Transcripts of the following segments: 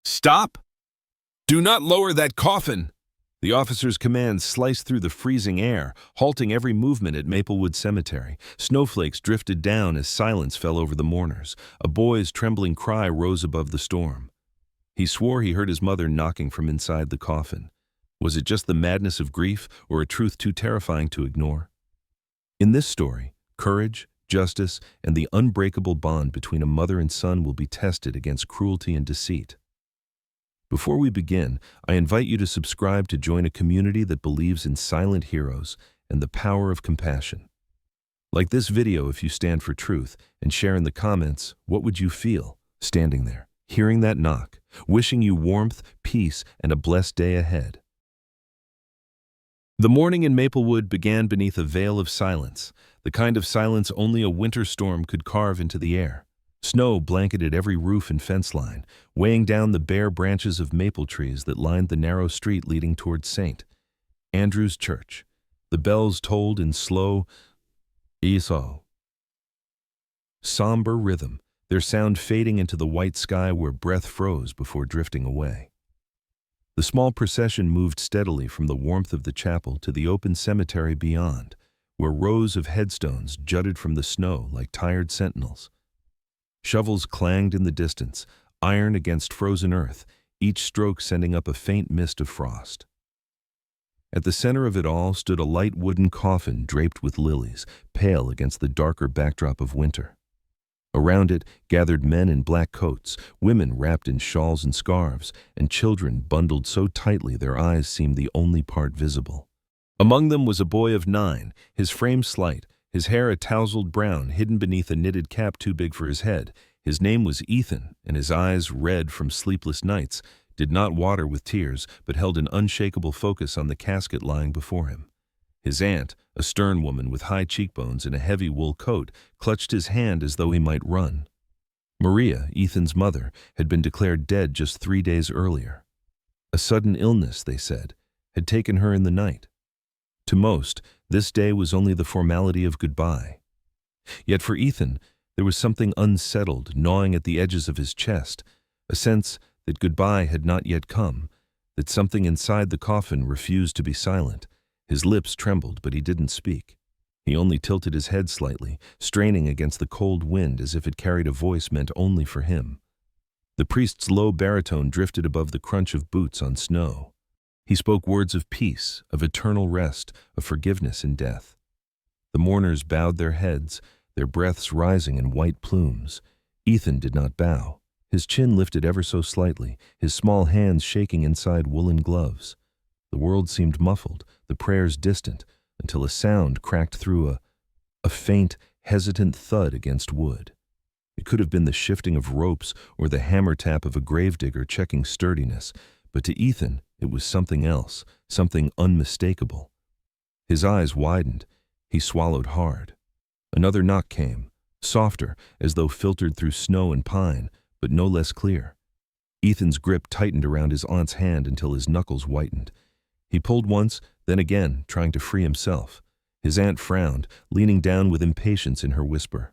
Stop! Do not lower that coffin! The officer's command sliced through the freezing air, halting every movement at Maplewood Cemetery. Snowflakes drifted down as silence fell over the mourners. A boy's trembling cry rose above the storm. He swore he heard his mother knocking from inside the coffin. Was it just the madness of grief, or a truth too terrifying to ignore? In this story, courage, justice, and the unbreakable bond between a mother and son will be tested against cruelty and deceit. Before we begin, I invite you to subscribe to join a community that believes in silent heroes and the power of compassion. Like this video if you stand for truth, and share in the comments, what would you feel standing there, hearing that knock, wishing you warmth, peace, and a blessed day ahead. The morning in Maplewood began beneath a veil of silence, the kind of silence only a winter storm could carve into the air. Snow blanketed every roof and fence line, weighing down the bare branches of maple trees that lined the narrow street leading towards St. Andrew's Church. The bells tolled in slow, somber rhythm, their sound fading into the white sky where breath froze before drifting away. The small procession moved steadily from the warmth of the chapel to the open cemetery beyond, where rows of headstones jutted from the snow like tired sentinels. Shovels clanged in the distance, iron against frozen earth, each stroke sending up a faint mist of frost. At the center of it all stood a light wooden coffin draped with lilies, pale against the darker backdrop of winter. Around it gathered men in black coats, women wrapped in shawls and scarves, and children bundled so tightly their eyes seemed the only part visible. Among them was a boy of 9, his frame slight, his hair a tousled brown hidden beneath a knitted cap too big for his head. His name was Ethan, and his eyes, red from sleepless nights, did not water with tears, but held an unshakable focus on the casket lying before him. His aunt, a stern woman with high cheekbones and a heavy wool coat, clutched his hand as though he might run. Maria, Ethan's mother, had been declared dead just 3 days earlier. A sudden illness, they said, had taken her in the night. To most, this day was only the formality of goodbye. Yet for Ethan, there was something unsettled gnawing at the edges of his chest, a sense that goodbye had not yet come, that something inside the coffin refused to be silent. His lips trembled, but he didn't speak. He only tilted his head slightly, straining against the cold wind as if it carried a voice meant only for him. The priest's low baritone drifted above the crunch of boots on snow. He spoke words of peace, of eternal rest, of forgiveness in death. The mourners bowed their heads, their breaths rising in white plumes. Ethan did not bow, his chin lifted ever so slightly, his small hands shaking inside woolen gloves. The world seemed muffled, the prayers distant, until a sound cracked through a faint, hesitant thud against wood. It could have been the shifting of ropes or the hammer tap of a gravedigger checking sturdiness, but to Ethan it was something else, something unmistakable. His eyes widened. He swallowed hard. Another knock came, softer, as though filtered through snow and pine, but no less clear. Ethan's grip tightened around his aunt's hand until his knuckles whitened. He pulled once, then again, trying to free himself. His aunt frowned, leaning down with impatience in her whisper.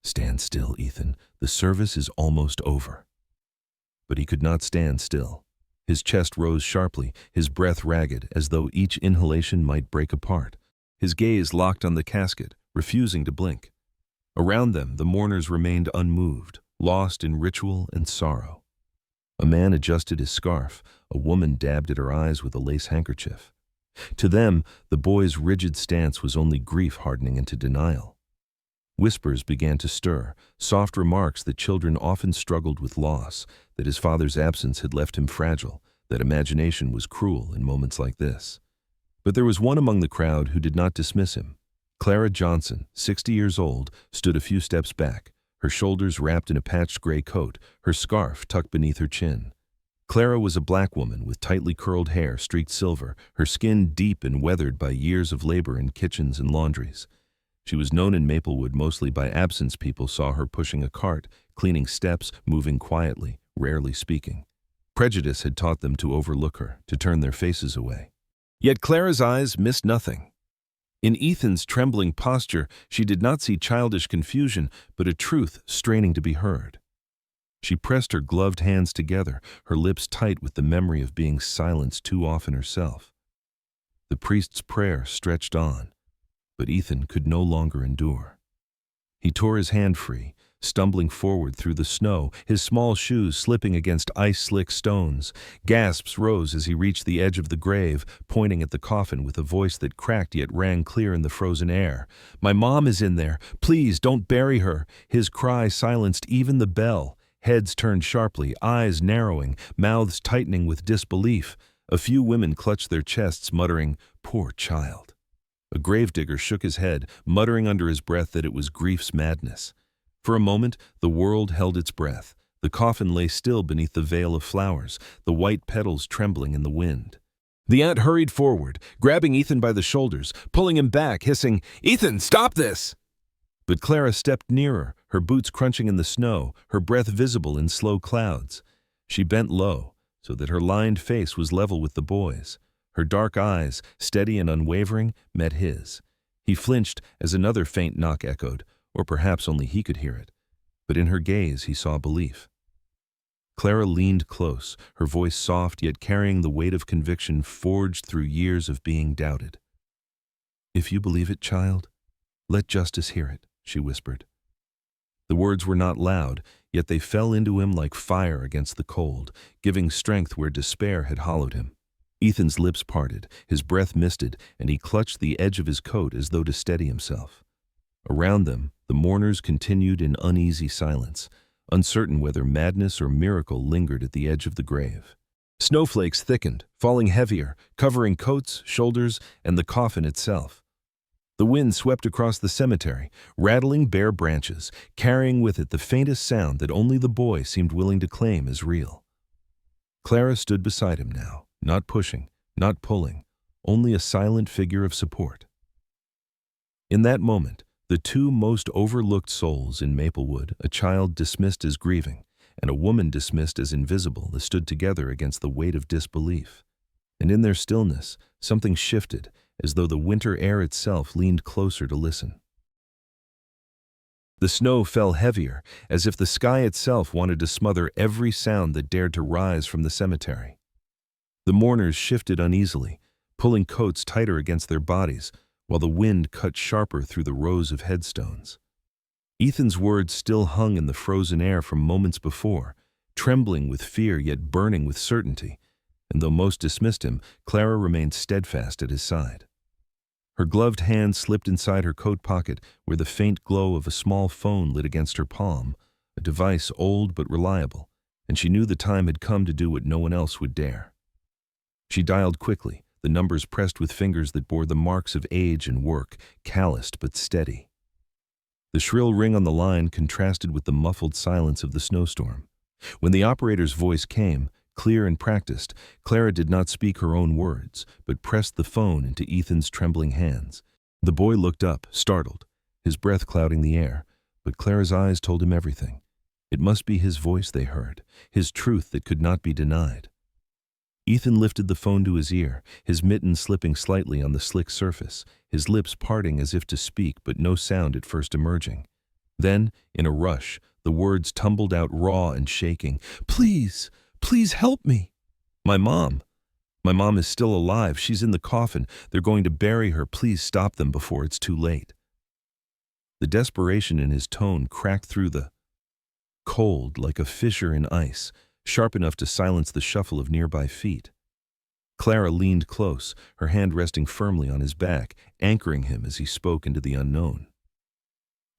"Stand still, Ethan. The service is almost over." But he could not stand still. His chest rose sharply, his breath ragged, as though each inhalation might break apart. His gaze locked on the casket, refusing to blink. Around them, the mourners remained unmoved, lost in ritual and sorrow. A man adjusted his scarf, a woman dabbed at her eyes with a lace handkerchief. To them, the boy's rigid stance was only grief hardening into denial. Whispers began to stir, soft remarks that children often struggled with loss, that his father's absence had left him fragile, that imagination was cruel in moments like this. But there was one among the crowd who did not dismiss him. Clara Johnson, 60 years old, stood a few steps back, her shoulders wrapped in a patched gray coat, her scarf tucked beneath her chin. Clara was a black woman with tightly curled hair streaked silver, her skin deep and weathered by years of labor in kitchens and laundries. She was known in Maplewood mostly by absence. People saw her pushing a cart, cleaning steps, moving quietly, rarely speaking. Prejudice had taught them to overlook her, to turn their faces away. Yet Clara's eyes missed nothing. In Ethan's trembling posture, she did not see childish confusion, but a truth straining to be heard. She pressed her gloved hands together, her lips tight with the memory of being silenced too often herself. The priest's prayer stretched on, but Ethan could no longer endure. He tore his hand free, stumbling forward through the snow, his small shoes slipping against ice-slick stones. Gasps rose as he reached the edge of the grave, pointing at the coffin with a voice that cracked yet rang clear in the frozen air. "My mom is in there! Please, don't bury her!" His cry silenced even the bell. Heads turned sharply, eyes narrowing, mouths tightening with disbelief. A few women clutched their chests, muttering, "Poor child." A gravedigger shook his head, muttering under his breath that it was grief's madness. For a moment, the world held its breath. The coffin lay still beneath the veil of flowers, the white petals trembling in the wind. The aunt hurried forward, grabbing Ethan by the shoulders, pulling him back, hissing, "Ethan, stop this!" But Clara stepped nearer, her boots crunching in the snow, her breath visible in slow clouds. She bent low, so that her lined face was level with the boy's. Her dark eyes, steady and unwavering, met his. He flinched as another faint knock echoed, or perhaps only he could hear it. But in her gaze he saw belief. Clara leaned close, her voice soft yet carrying the weight of conviction forged through years of being doubted. "If you believe it, child, let justice hear it," she whispered. The words were not loud, yet they fell into him like fire against the cold, giving strength where despair had hollowed him. Ethan's lips parted, his breath misted, and he clutched the edge of his coat as though to steady himself. Around them, the mourners continued in uneasy silence, uncertain whether madness or miracle lingered at the edge of the grave. Snowflakes thickened, falling heavier, covering coats, shoulders, and the coffin itself. The wind swept across the cemetery, rattling bare branches, carrying with it the faintest sound that only the boy seemed willing to claim as real. Clara stood beside him now, not pushing, not pulling, only a silent figure of support. In that moment, the two most overlooked souls in Maplewood, a child dismissed as grieving, and a woman dismissed as invisible, stood together against the weight of disbelief. And in their stillness, something shifted, as though the winter air itself leaned closer to listen. The snow fell heavier, as if the sky itself wanted to smother every sound that dared to rise from the cemetery. The mourners shifted uneasily, pulling coats tighter against their bodies, while the wind cut sharper through the rows of headstones. Ethan's words still hung in the frozen air from moments before, trembling with fear yet burning with certainty, and though most dismissed him, Clara remained steadfast at his side. Her gloved hand slipped inside her coat pocket where the faint glow of a small phone lit against her palm, a device old but reliable, and she knew the time had come to do what no one else would dare. She dialed quickly, the numbers pressed with fingers that bore the marks of age and work, calloused but steady. The shrill ring on the line contrasted with the muffled silence of the snowstorm. When the operator's voice came, clear and practiced, Clara did not speak her own words, but pressed the phone into Ethan's trembling hands. The boy looked up, startled, his breath clouding the air, but Clara's eyes told him everything. It must be his voice they heard, his truth that could not be denied. Ethan lifted the phone to his ear, his mitten slipping slightly on the slick surface, his lips parting as if to speak but no sound at first emerging. Then, in a rush, the words tumbled out raw and shaking. "Please! Please help me! My mom is still alive. She's in the coffin. They're going to bury her. Please stop them before it's too late." The desperation in his tone cracked through the cold like a fissure in ice, sharp enough to silence the shuffle of nearby feet. Clara leaned close, her hand resting firmly on his back, anchoring him as he spoke into the unknown.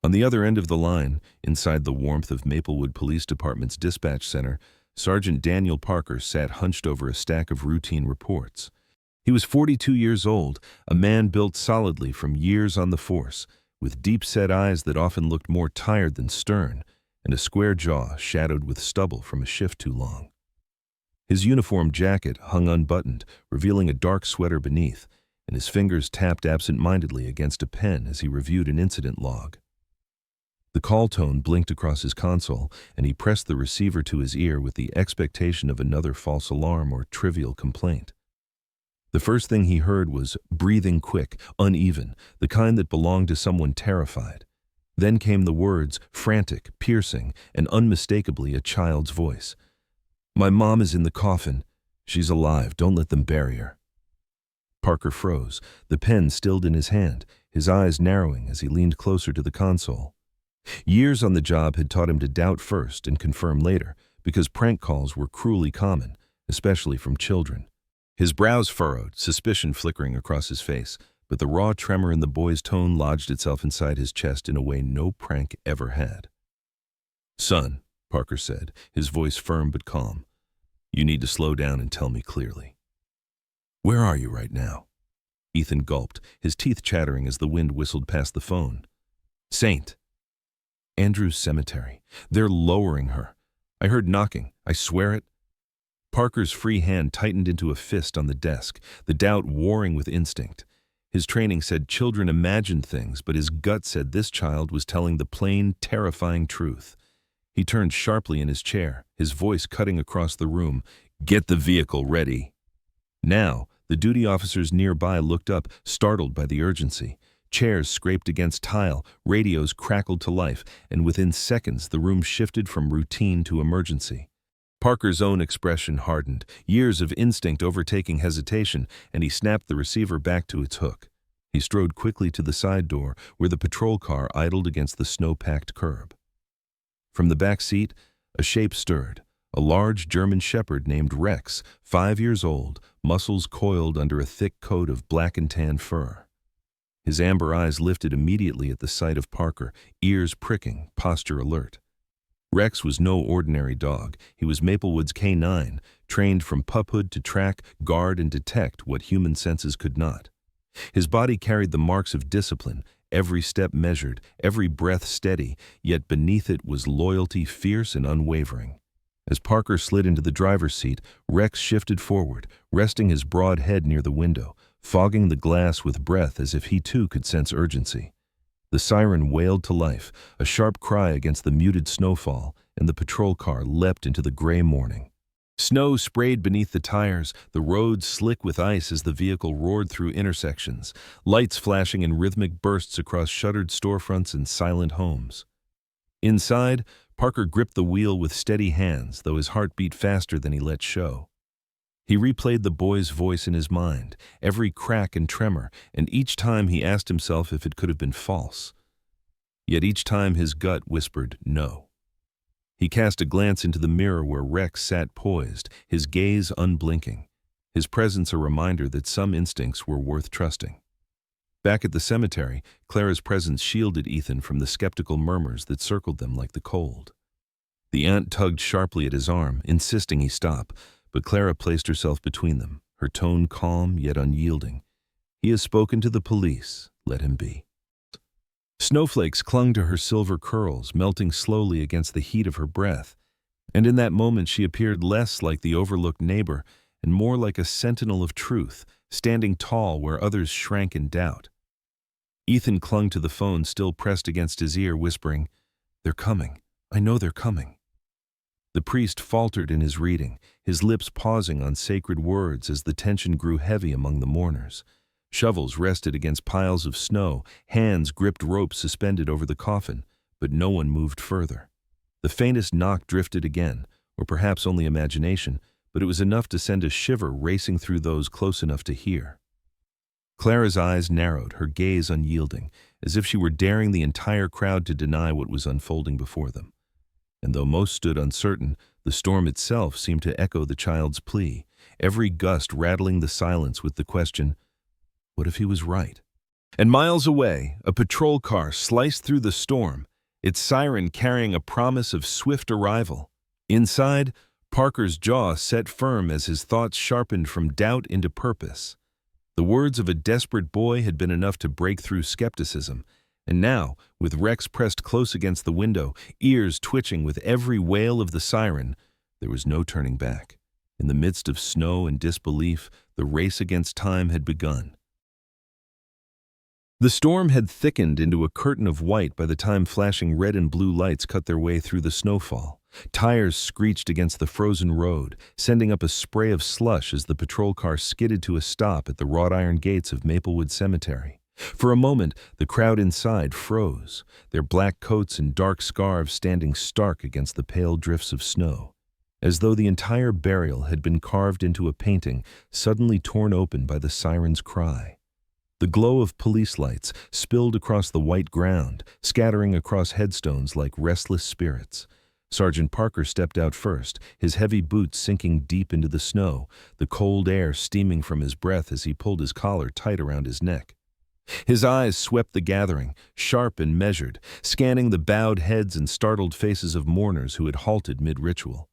On the other end of the line, inside the warmth of Maplewood Police Department's dispatch center, Sergeant Daniel Parker sat hunched over a stack of routine reports. He was 42 years old, a man built solidly from years on the force, with deep-set eyes that often looked more tired than stern, and a square jaw shadowed with stubble from a shift too long. His uniform jacket hung unbuttoned, revealing a dark sweater beneath, and his fingers tapped absent-mindedly against a pen as he reviewed an incident log. The call tone blinked across his console, and he pressed the receiver to his ear with the expectation of another false alarm or trivial complaint. The first thing he heard was breathing quick, uneven, the kind that belonged to someone terrified. Then came the words, frantic, piercing, and unmistakably a child's voice. "My mom is in the coffin. She's alive. Don't let them bury her." Parker froze, the pen stilled in his hand, his eyes narrowing as he leaned closer to the console. Years on the job had taught him to doubt first and confirm later, because prank calls were cruelly common, especially from children. His brows furrowed, suspicion flickering across his face, but the raw tremor in the boy's tone lodged itself inside his chest in a way no prank ever had. "Son," Parker said, his voice firm but calm, "you need to slow down and tell me clearly. Where are you right now?" Ethan gulped, his teeth chattering as the wind whistled past the phone. "Saint. Andrew's cemetery. They're lowering her. I heard knocking. I swear it." Parker's free hand tightened into a fist on the desk, the doubt warring with instinct. His training said children imagined things, but his gut said this child was telling the plain, terrifying truth. He turned sharply in his chair, his voice cutting across the room. "Get the vehicle ready." Now, the duty officers nearby looked up, startled by the urgency. Chairs scraped against tile, radios crackled to life, and within seconds the room shifted from routine to emergency. Parker's own expression hardened, years of instinct overtaking hesitation, and he snapped the receiver back to its hook. He strode quickly to the side door, where the patrol car idled against the snow-packed curb. From the back seat, a shape stirred, a large German shepherd named Rex, 5 years old, muscles coiled under a thick coat of black and tan fur. His amber eyes lifted immediately at the sight of Parker, ears pricking, posture alert. Rex was no ordinary dog. He was Maplewood's K9, trained from puphood to track, guard, and detect what human senses could not. His body carried the marks of discipline, every step measured, every breath steady, yet beneath it was loyalty fierce and unwavering. As Parker slid into the driver's seat, Rex shifted forward, resting his broad head near the window, fogging the glass with breath as if he too could sense urgency. The siren wailed to life, a sharp cry against the muted snowfall, and the patrol car leapt into the gray morning. Snow sprayed beneath the tires, the roads slick with ice as the vehicle roared through intersections, lights flashing in rhythmic bursts across shuttered storefronts and silent homes. Inside, Parker gripped the wheel with steady hands, though his heart beat faster than he let show. He replayed the boy's voice in his mind, every crack and tremor, and each time he asked himself if it could have been false. Yet each time his gut whispered no. He cast a glance into the mirror where Rex sat poised, his gaze unblinking, his presence a reminder that some instincts were worth trusting. Back at the cemetery, Clara's presence shielded Ethan from the skeptical murmurs that circled them like the cold. The aunt tugged sharply at his arm, insisting he stop, but Clara placed herself between them, her tone calm yet unyielding. "He has spoken to the police. Let him be." Snowflakes clung to her silver curls, melting slowly against the heat of her breath, and in that moment she appeared less like the overlooked neighbor and more like a sentinel of truth, standing tall where others shrank in doubt. Ethan clung to the phone, still pressed against his ear, whispering, "They're coming. I know they're coming." The priest faltered in his reading, his lips pausing on sacred words as the tension grew heavy among the mourners. Shovels rested against piles of snow, hands gripped ropes suspended over the coffin, but no one moved further. The faintest knock drifted again, or perhaps only imagination, but it was enough to send a shiver racing through those close enough to hear. Clara's eyes narrowed, her gaze unyielding, as if she were daring the entire crowd to deny what was unfolding before them. And though most stood uncertain, the storm itself seemed to echo the child's plea, every gust rattling the silence with the question, what if he was right? And miles away, a patrol car sliced through the storm, its siren carrying a promise of swift arrival. Inside, Parker's jaw set firm as his thoughts sharpened from doubt into purpose. The words of a desperate boy had been enough to break through skepticism, and now, with Rex pressed close against the window, ears twitching with every wail of the siren, there was no turning back. In the midst of snow and disbelief, the race against time had begun. The storm had thickened into a curtain of white by the time flashing red and blue lights cut their way through the snowfall. Tires screeched against the frozen road, sending up a spray of slush as the patrol car skidded to a stop at the wrought iron gates of Maplewood Cemetery. For a moment, the crowd inside froze, their black coats and dark scarves standing stark against the pale drifts of snow, as though the entire burial had been carved into a painting suddenly torn open by the siren's cry. The glow of police lights spilled across the white ground, scattering across headstones like restless spirits. Sergeant Parker stepped out first, his heavy boots sinking deep into the snow, the cold air steaming from his breath as he pulled his collar tight around his neck. His eyes swept the gathering, sharp and measured, scanning the bowed heads and startled faces of mourners who had halted mid-ritual.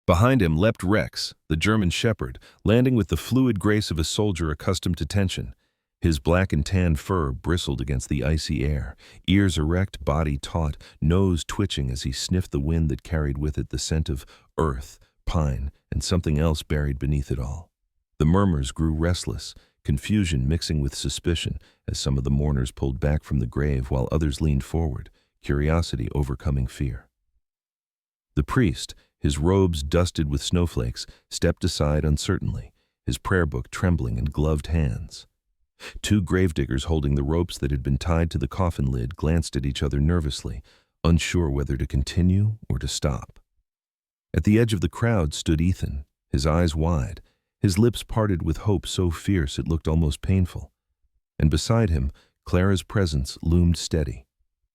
Behind him leapt Rex, the German shepherd, landing with the fluid grace of a soldier accustomed to tension. His black and tan fur bristled against the icy air, ears erect, body taut, nose twitching as he sniffed the wind that carried with it the scent of earth, pine, and something else buried beneath it all. The murmurs grew restless, confusion mixing with suspicion as some of the mourners pulled back from the grave while others leaned forward, curiosity overcoming fear. The priest, his robes dusted with snowflakes, stepped aside uncertainly, his prayer book trembling in gloved hands. Two gravediggers holding the ropes that had been tied to the coffin lid glanced at each other nervously, unsure whether to continue or to stop. At the edge of the crowd stood Ethan, his eyes wide, his lips parted with hope so fierce it looked almost painful. And beside him, Clara's presence loomed steady,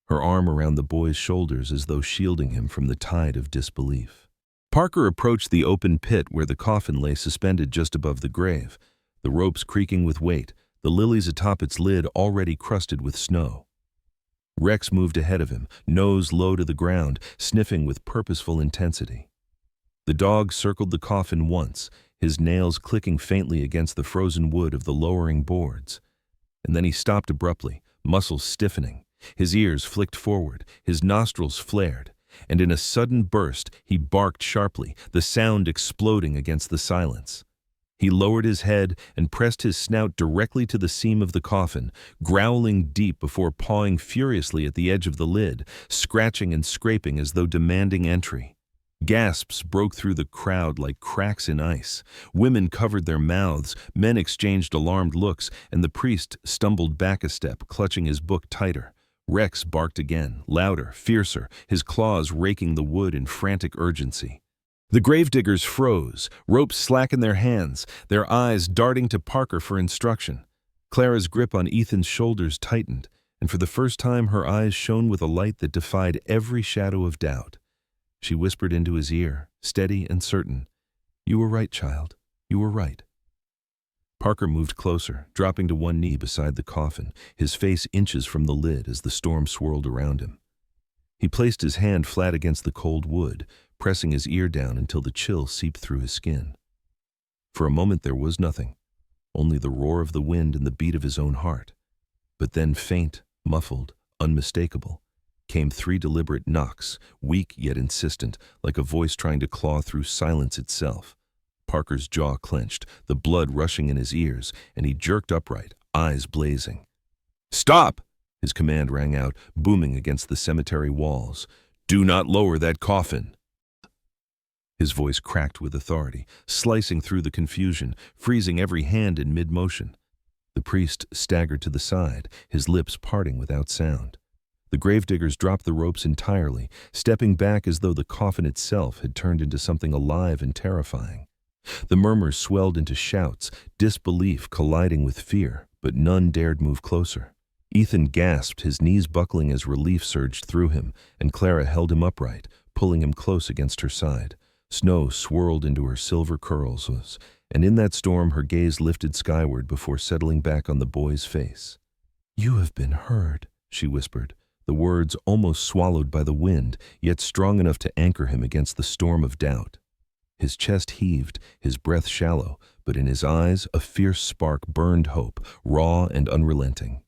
her arm around the boy's shoulders as though shielding him from the tide of disbelief. Parker approached the open pit where the coffin lay suspended just above the grave, the ropes creaking with weight, the lilies atop its lid already crusted with snow. Rex moved ahead of him, nose low to the ground, sniffing with purposeful intensity. The dog circled the coffin once, his nails clicking faintly against the frozen wood of the lowering boards. And then he stopped abruptly, muscles stiffening. His ears flicked forward, his nostrils flared, and in a sudden burst he barked sharply, the sound exploding against the silence. He lowered his head and pressed his snout directly to the seam of the coffin, growling deep before pawing furiously at the edge of the lid, scratching and scraping as though demanding entry. Gasps broke through the crowd like cracks in ice. Women covered their mouths, men exchanged alarmed looks, and the priest stumbled back a step, clutching his book tighter. Rex barked again, louder, fiercer, his claws raking the wood in frantic urgency. The gravediggers froze, ropes slack in their hands, their eyes darting to Parker for instruction. Clara's grip on Ethan's shoulders tightened, and for the first time her eyes shone with a light that defied every shadow of doubt. She whispered into his ear, steady and certain, "You were right, child. You were right." Parker moved closer, dropping to one knee beside the coffin, his face inches from the lid as the storm swirled around him. He placed his hand flat against the cold wood, pressing his ear down until the chill seeped through his skin. For a moment there was nothing, only the roar of the wind and the beat of his own heart. But then faint, muffled, unmistakable, came three deliberate knocks, weak yet insistent, like a voice trying to claw through silence itself. Parker's jaw clenched, the blood rushing in his ears, and he jerked upright, eyes blazing. "Stop!" his command rang out, booming against the cemetery walls. "Do not lower that coffin!" His voice cracked with authority, slicing through the confusion, freezing every hand in mid-motion. The priest staggered to the side, his lips parting without sound. The gravediggers dropped the ropes entirely, stepping back as though the coffin itself had turned into something alive and terrifying. The murmurs swelled into shouts, disbelief colliding with fear, but none dared move closer. Ethan gasped, his knees buckling as relief surged through him, and Clara held him upright, pulling him close against her side. Snow swirled into her silver curls, and in that storm her gaze lifted skyward before settling back on the boy's face. "You have been heard," she whispered, the words almost swallowed by the wind, yet strong enough to anchor him against the storm of doubt. His chest heaved, his breath shallow, but in his eyes a fierce spark burned hope, raw and unrelenting.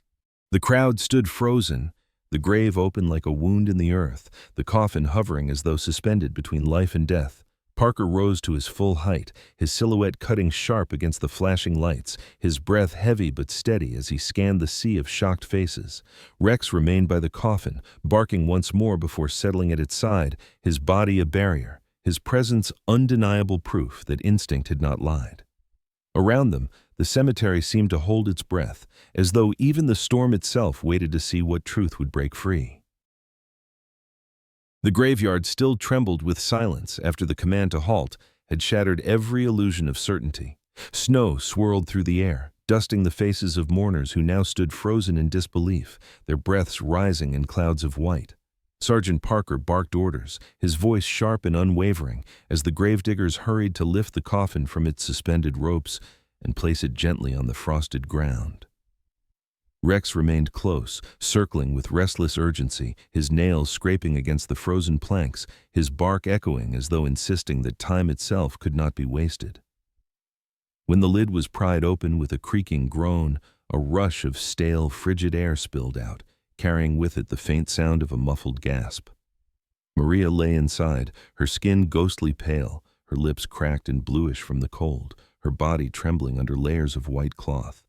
The crowd stood frozen, the grave open like a wound in the earth, the coffin hovering as though suspended between life and death. Parker rose to his full height, his silhouette cutting sharp against the flashing lights, his breath heavy but steady as he scanned the sea of shocked faces. Rex remained by the coffin, barking once more before settling at its side, his body a barrier, his presence undeniable proof that instinct had not lied. Around them, The cemetery seemed to hold its breath, as though even the storm itself waited to see what truth would break free. The graveyard still trembled with silence after the command to halt had shattered every illusion of certainty. Snow swirled through the air, dusting the faces of mourners who now stood frozen in disbelief, their breaths rising in clouds of white. Sergeant Parker barked orders, his voice sharp and unwavering, as the gravediggers hurried to lift the coffin from its suspended ropes and place it gently on the frosted ground. Rex remained close, circling with restless urgency, his nails scraping against the frozen planks, his bark echoing as though insisting that time itself could not be wasted. When the lid was pried open with a creaking groan, a rush of stale, frigid air spilled out, carrying with it the faint sound of a muffled gasp. Maria lay inside, her skin ghostly pale, her lips cracked and bluish from the cold, her body trembling under layers of white cloth.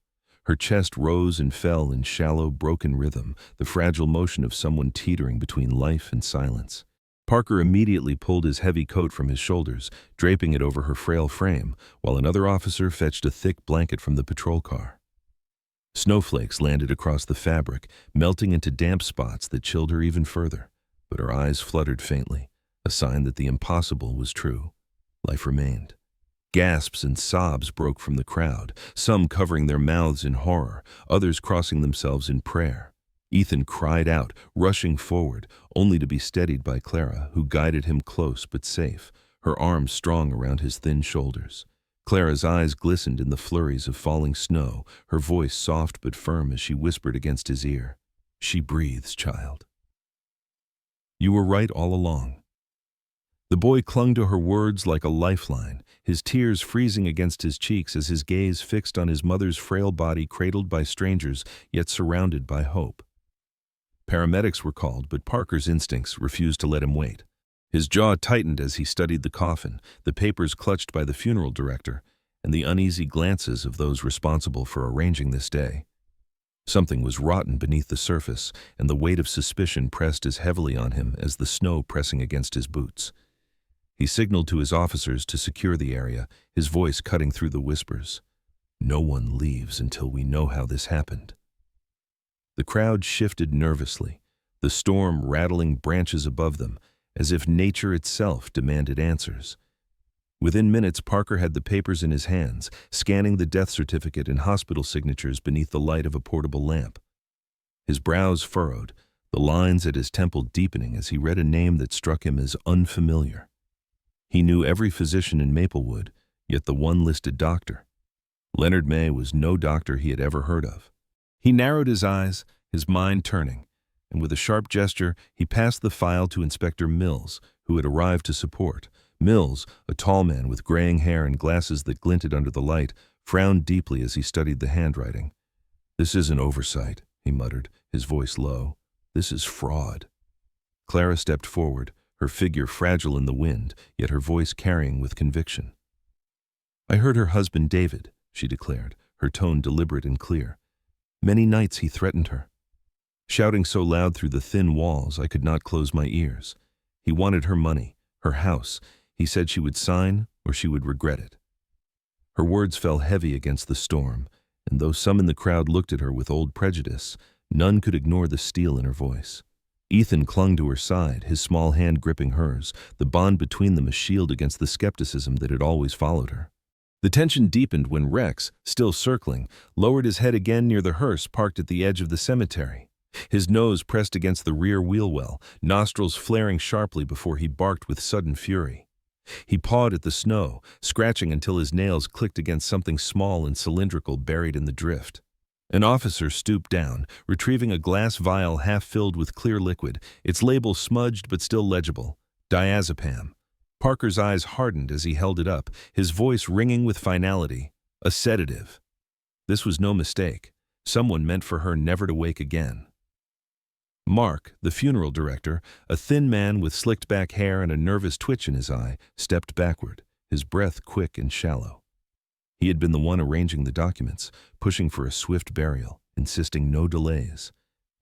Her chest rose and fell in shallow, broken rhythm, the fragile motion of someone teetering between life and silence. Parker immediately pulled his heavy coat from his shoulders, draping it over her frail frame, while another officer fetched a thick blanket from the patrol car. Snowflakes landed across the fabric, melting into damp spots that chilled her even further, but her eyes fluttered faintly, a sign that the impossible was true. Life remained. Gasps and sobs broke from the crowd, some covering their mouths in horror, others crossing themselves in prayer. Ethan cried out, rushing forward, only to be steadied by Clara, who guided him close but safe, her arms strong around his thin shoulders. Clara's eyes glistened in the flurries of falling snow, her voice soft but firm as she whispered against his ear, "She breathes, child. You were right all along." The boy clung to her words like a lifeline, his tears freezing against his cheeks as his gaze fixed on his mother's frail body cradled by strangers, yet surrounded by hope. Paramedics were called, but Parker's instincts refused to let him wait. His jaw tightened as he studied the coffin, the papers clutched by the funeral director, and the uneasy glances of those responsible for arranging this day. Something was rotten beneath the surface, and the weight of suspicion pressed as heavily on him as the snow pressing against his boots. He signaled to his officers to secure the area, his voice cutting through the whispers. "No one leaves until we know how this happened." The crowd shifted nervously, the storm rattling branches above them, as if nature itself demanded answers. Within minutes, Parker had the papers in his hands, scanning the death certificate and hospital signatures beneath the light of a portable lamp. His brows furrowed, the lines at his temple deepening as he read a name that struck him as unfamiliar. He knew every physician in Maplewood, yet the one listed doctor. Leonard May was no doctor he had ever heard of. He narrowed his eyes, his mind turning, and with a sharp gesture, he passed the file to Inspector Mills, who had arrived to support. Mills, a tall man with graying hair and glasses that glinted under the light, frowned deeply as he studied the handwriting. "This isn't oversight," he muttered, his voice low. "This is fraud." Clara stepped forward, her figure fragile in the wind, yet her voice carrying with conviction. "I heard her husband David," she declared, her tone deliberate and clear. "Many nights he threatened her, shouting so loud through the thin walls I could not close my ears. He wanted her money, her house. He said she would sign or she would regret it." Her words fell heavy against the storm, and though some in the crowd looked at her with old prejudice, none could ignore the steel in her voice. Ethan clung to her side, his small hand gripping hers, the bond between them a shield against the skepticism that had always followed her. The tension deepened when Rex, still circling, lowered his head again near the hearse parked at the edge of the cemetery. His nose pressed against the rear wheel well, nostrils flaring sharply before he barked with sudden fury. He pawed at the snow, scratching until his nails clicked against something small and cylindrical buried in the drift. An officer stooped down, retrieving a glass vial half filled with clear liquid, its label smudged but still legible, diazepam. Parker's eyes hardened as he held it up, his voice ringing with finality. A sedative. This was no mistake. Someone meant for her never to wake again. Mark, the funeral director, a thin man with slicked-back hair and a nervous twitch in his eye, stepped backward, his breath quick and shallow. He had been the one arranging the documents, pushing for a swift burial, insisting no delays.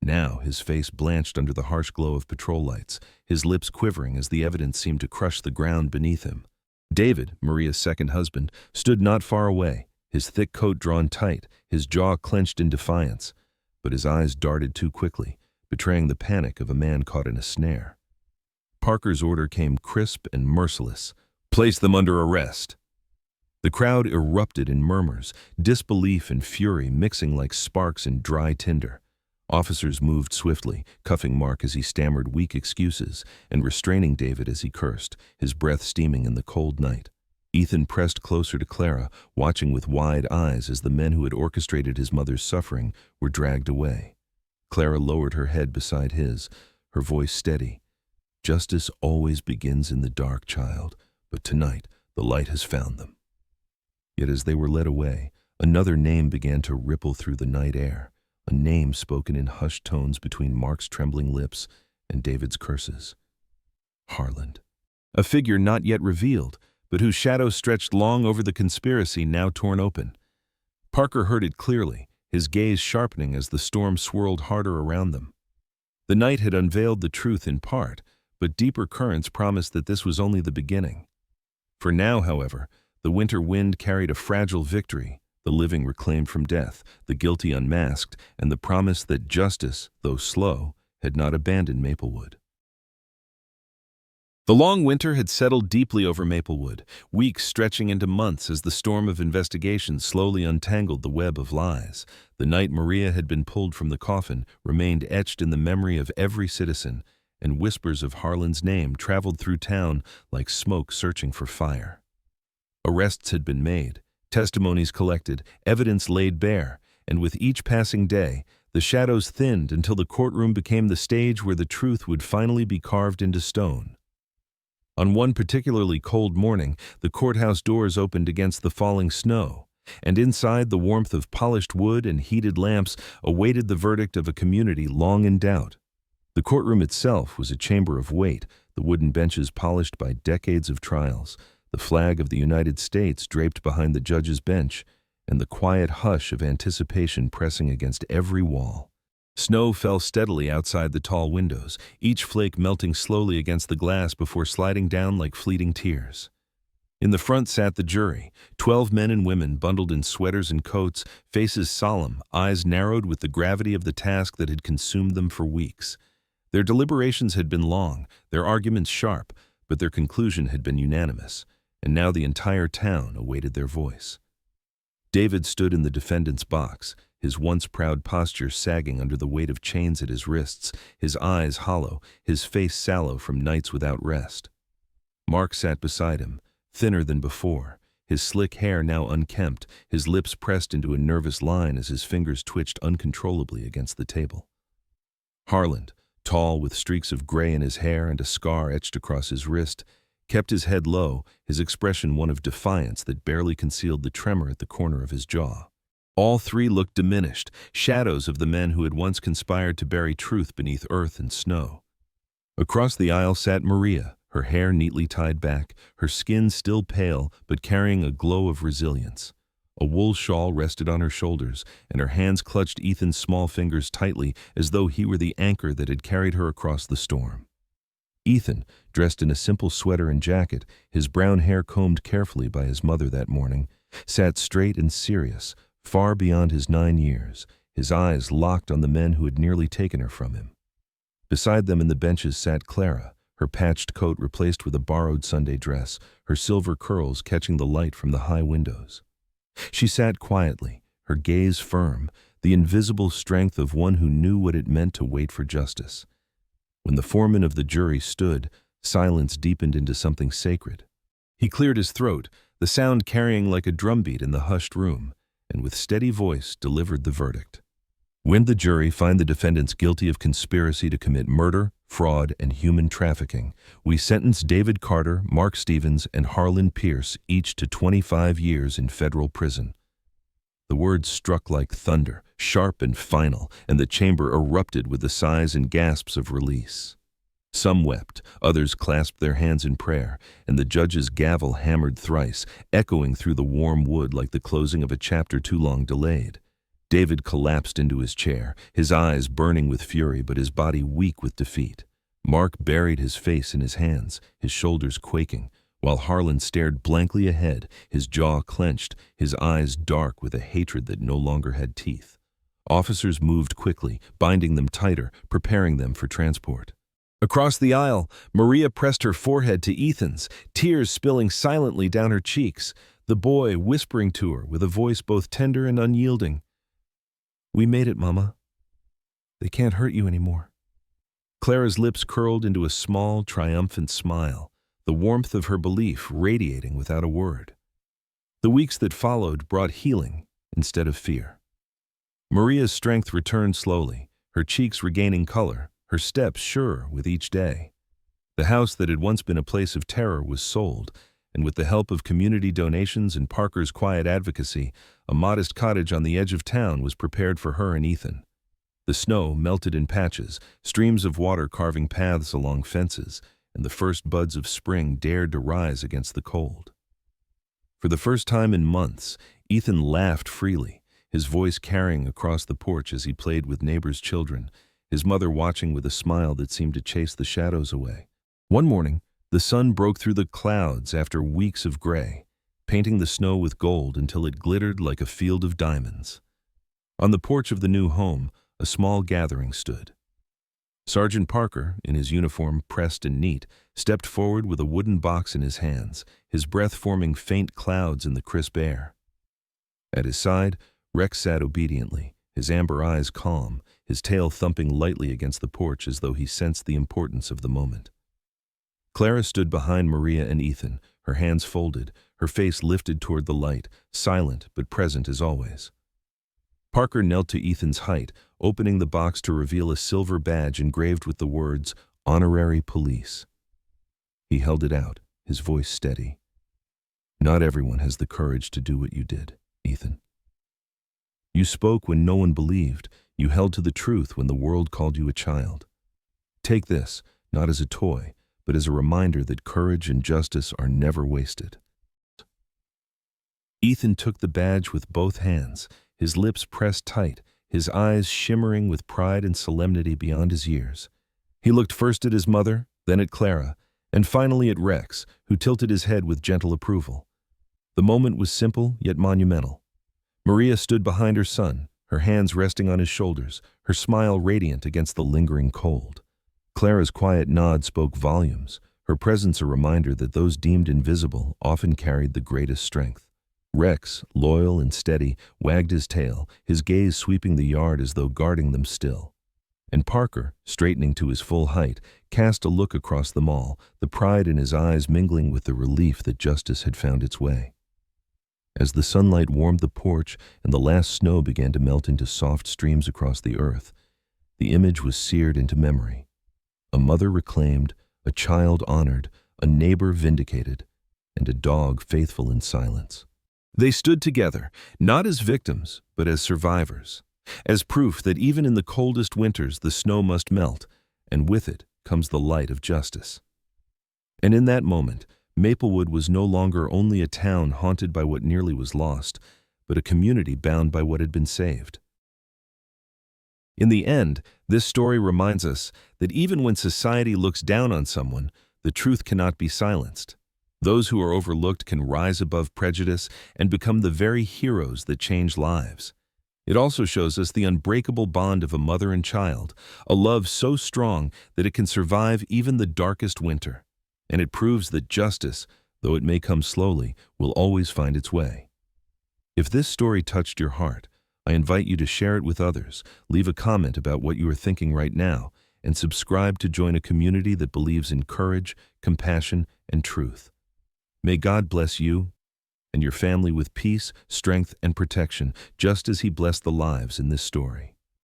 Now his face blanched under the harsh glow of patrol lights, his lips quivering as the evidence seemed to crush the ground beneath him. David, Maria's second husband, stood not far away, his thick coat drawn tight, his jaw clenched in defiance, but his eyes darted too quickly, betraying the panic of a man caught in a snare. Parker's order came crisp and merciless. "Place them under arrest." The crowd erupted in murmurs, disbelief and fury mixing like sparks in dry tinder. Officers moved swiftly, cuffing Mark as he stammered weak excuses and restraining David as he cursed, his breath steaming in the cold night. Ethan pressed closer to Clara, watching with wide eyes as the men who had orchestrated his mother's suffering were dragged away. Clara lowered her head beside his, her voice steady. "Justice always begins in the dark, child, but tonight the light has found them." Yet as they were led away, another name began to ripple through the night air, a name spoken in hushed tones between Mark's trembling lips and David's curses. Harland. A figure not yet revealed, but whose shadow stretched long over the conspiracy now torn open. Parker heard it clearly, his gaze sharpening as the storm swirled harder around them. The night had unveiled the truth in part, but deeper currents promised that this was only the beginning. For now, however, the winter wind carried a fragile victory, the living reclaimed from death, the guilty unmasked, and the promise that justice, though slow, had not abandoned Maplewood. The long winter had settled deeply over Maplewood, weeks stretching into months as the storm of investigation slowly untangled the web of lies. The night Maria had been pulled from the coffin remained etched in the memory of every citizen, and whispers of Harland's name traveled through town like smoke searching for fire. Arrests had been made, testimonies collected, evidence laid bare, and with each passing day, the shadows thinned until the courtroom became the stage where the truth would finally be carved into stone. On one particularly cold morning, the courthouse doors opened against the falling snow, and inside the warmth of polished wood and heated lamps awaited the verdict of a community long in doubt. The courtroom itself was a chamber of weight, the wooden benches polished by decades of trials, the flag of the United States draped behind the judge's bench, and the quiet hush of anticipation pressing against every wall. Snow fell steadily outside the tall windows, each flake melting slowly against the glass before sliding down like fleeting tears. In the front sat the jury, 12 men and women bundled in sweaters and coats, faces solemn, eyes narrowed with the gravity of the task that had consumed them for weeks. Their deliberations had been long, their arguments sharp, but their conclusion had been unanimous, and now the entire town awaited their voice. David stood in the defendant's box, his once proud posture sagging under the weight of chains at his wrists, his eyes hollow, his face sallow from nights without rest. Mark sat beside him, thinner than before, his slick hair now unkempt, his lips pressed into a nervous line as his fingers twitched uncontrollably against the table. Harland, tall with streaks of gray in his hair and a scar etched across his wrist, kept his head low, his expression one of defiance that barely concealed the tremor at the corner of his jaw. All three looked diminished, shadows of the men who had once conspired to bury truth beneath earth and snow. Across the aisle sat Maria, her hair neatly tied back, her skin still pale but carrying a glow of resilience. A wool shawl rested on her shoulders, and her hands clutched Ethan's small fingers tightly as though he were the anchor that had carried her across the storm. Ethan, dressed in a simple sweater and jacket, his brown hair combed carefully by his mother that morning, sat straight and serious, far beyond his 9 years, his eyes locked on the men who had nearly taken her from him. Beside them in the benches sat Clara, her patched coat replaced with a borrowed Sunday dress, her silver curls catching the light from the high windows. She sat quietly, her gaze firm, the invisible strength of one who knew what it meant to wait for justice. When the foreman of the jury stood, silence deepened into something sacred. He cleared his throat, the sound carrying like a drumbeat in the hushed room, and with steady voice delivered the verdict. When the jury find the defendants guilty of conspiracy to commit murder, fraud, and human trafficking, we sentence David Carter, Mark Stevens, and Harland Pierce each to 25 years in federal prison. The words struck like thunder, sharp and final, and the chamber erupted with the sighs and gasps of release. Some wept, others clasped their hands in prayer, and the judge's gavel hammered thrice, echoing through the warm wood like the closing of a chapter too long delayed. David collapsed into his chair, his eyes burning with fury but his body weak with defeat. Mark buried his face in his hands, his shoulders quaking, while Harlan stared blankly ahead, his jaw clenched, his eyes dark with a hatred that no longer had teeth. Officers moved quickly, binding them tighter, preparing them for transport. Across the aisle, Maria pressed her forehead to Ethan's, tears spilling silently down her cheeks, the boy whispering to her with a voice both tender and unyielding. "We made it, Mama. They can't hurt you anymore." Clara's lips curled into a small, triumphant smile, the warmth of her belief radiating without a word. The weeks that followed brought healing instead of fear. Maria's strength returned slowly, her cheeks regaining color, her steps surer with each day. The house that had once been a place of terror was sold, and with the help of community donations and Parker's quiet advocacy, a modest cottage on the edge of town was prepared for her and Ethan. The snow melted in patches, streams of water carving paths along fences, and the first buds of spring dared to rise against the cold. For the first time in months, Ethan laughed freely, his voice carrying across the porch as he played with neighbors' children, his mother watching with a smile that seemed to chase the shadows away. One morning, the sun broke through the clouds after weeks of gray, painting the snow with gold until it glittered like a field of diamonds. On the porch of the new home, a small gathering stood. Sergeant Parker, in his uniform pressed and neat, stepped forward with a wooden box in his hands, his breath forming faint clouds in the crisp air. At his side, Rex sat obediently, his amber eyes calm, his tail thumping lightly against the porch as though he sensed the importance of the moment. Clara stood behind Maria and Ethan, her hands folded, her face lifted toward the light, silent but present as always. Parker knelt to Ethan's height, opening the box to reveal a silver badge engraved with the words, "Honorary Police." He held it out, his voice steady. "Not everyone has the courage to do what you did, Ethan. You spoke when no one believed. You held to the truth when the world called you a child. Take this, not as a toy, but as a reminder that courage and justice are never wasted." Ethan took the badge with both hands, his lips pressed tight, his eyes shimmering with pride and solemnity beyond his years. He looked first at his mother, then at Clara, and finally at Rex, who tilted his head with gentle approval. The moment was simple yet monumental. Maria stood behind her son, her hands resting on his shoulders, her smile radiant against the lingering cold. Clara's quiet nod spoke volumes, her presence a reminder that those deemed invisible often carried the greatest strength. Rex, loyal and steady, wagged his tail, his gaze sweeping the yard as though guarding them still. And Parker, straightening to his full height, cast a look across them all, the pride in his eyes mingling with the relief that justice had found its way. As the sunlight warmed the porch and the last snow began to melt into soft streams across the earth, the image was seared into memory. A mother reclaimed, a child honored, a neighbor vindicated, and a dog faithful in silence. They stood together, not as victims, but as survivors, as proof that even in the coldest winters the snow must melt, and with it comes the light of justice. And in that moment, Maplewood was no longer only a town haunted by what nearly was lost, but a community bound by what had been saved. In the end, this story reminds us that even when society looks down on someone, the truth cannot be silenced. Those who are overlooked can rise above prejudice and become the very heroes that change lives. It also shows us the unbreakable bond of a mother and child, a love so strong that it can survive even the darkest winter. And it proves that justice, though it may come slowly, will always find its way. If this story touched your heart, I invite you to share it with others, leave a comment about what you are thinking right now, and subscribe to join a community that believes in courage, compassion, and truth. May God bless you and your family with peace, strength, and protection, just as He blessed the lives in this story.